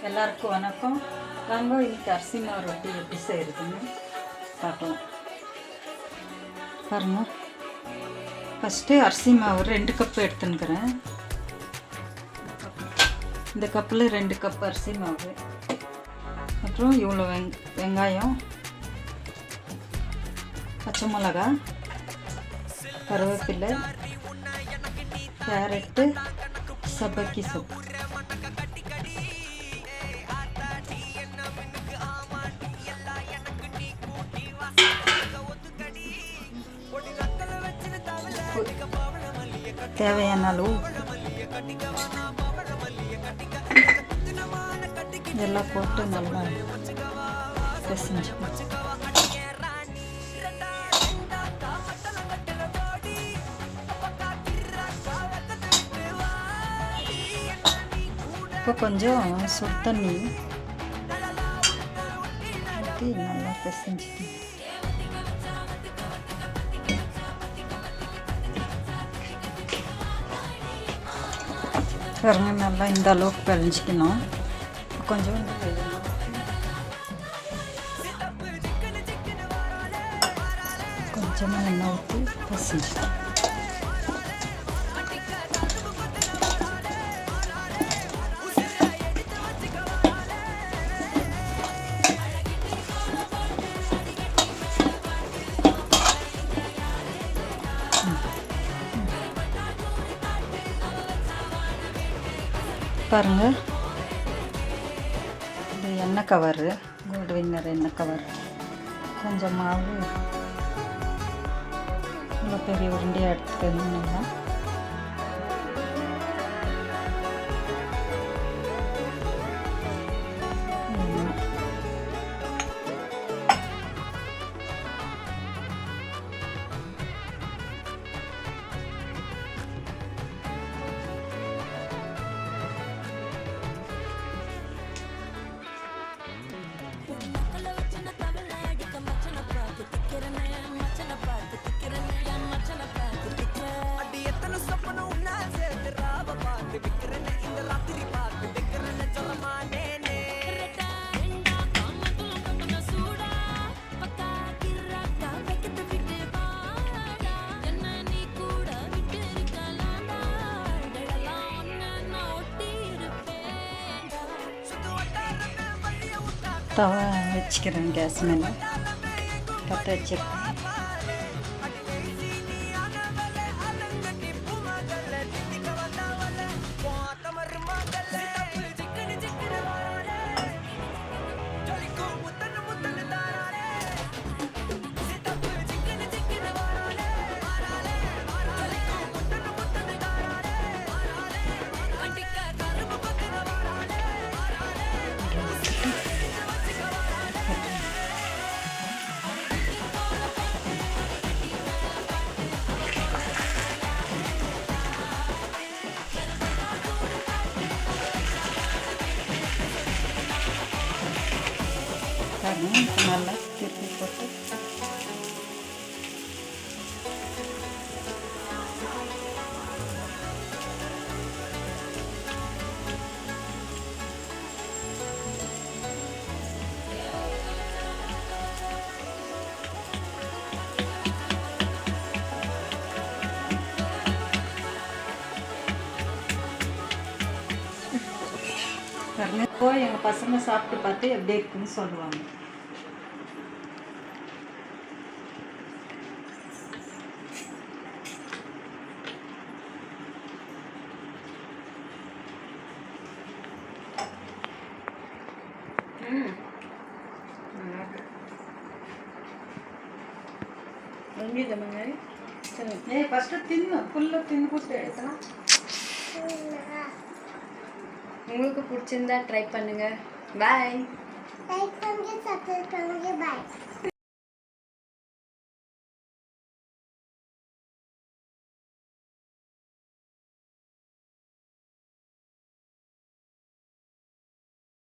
எல்லாருக்கும் வணக்கம். நாங்கள் இன்னைக்கு அரிசி மாவு ரொட்டி எப்படி செய்கிறதுன்னு பார்க்கலாம். பாருங்கள், ஃபஸ்ட்டு அரிசி மாவு 2 கப்பு எடுத்துன்னுக்கிறேன். இந்த கப்பில் 2 கப் அரிசி மாவு, அப்புறம் இவ்வளோ வெங்காயம், பச்சை மிளகா, கருவேப்பிலை, கேரட்டு, சபக்கி சோப்பு. தேவையான அளவு இதெல்லாம் போட்டு நல்லா பிசைஞ்சுக்கணும். இப்போ கொஞ்சம் சுடு தண்ணி ஊற்றி நல்லா பிசைஞ்சுக்கணும். பாருங்க, நல்லா இந்த அளவுக்கு பிழிஞ்சிக்கணும். கொஞ்சம் கொஞ்சமாக எண்ணெய் ஊற்றி பிசைஞ்சிக்கணும். பாருங்கள், இது எண்ணெய் கவரு, கோல்டு வின்னர் எண்ணெய் கவர். கொஞ்சம் மாவு இவ்வளோ பெரிய உருண்டையாக எடுத்துக்கணும்னா தவா வச்சுக்கிறேன். கேஸ் மேலே பற்ற வச்சுருக்கேன். நல்லா திருப்பி போட்டு போய் எங்கள் பசங்க சாப்பிட்டு பார்த்து எப்படி இருக்குன்னு சொல்லுவாங்க. ஃபஸ்ட்டு தின்னு ஃபுல்லாக தின்னுட்டு உங்களுக்கு பிடிச்சிருந்தா ட்ரை பண்ணுங்க. பாய். லைக் பண்ணுங்க, சப்ஸ்கிரைப் பண்ணுங்க. பாய்.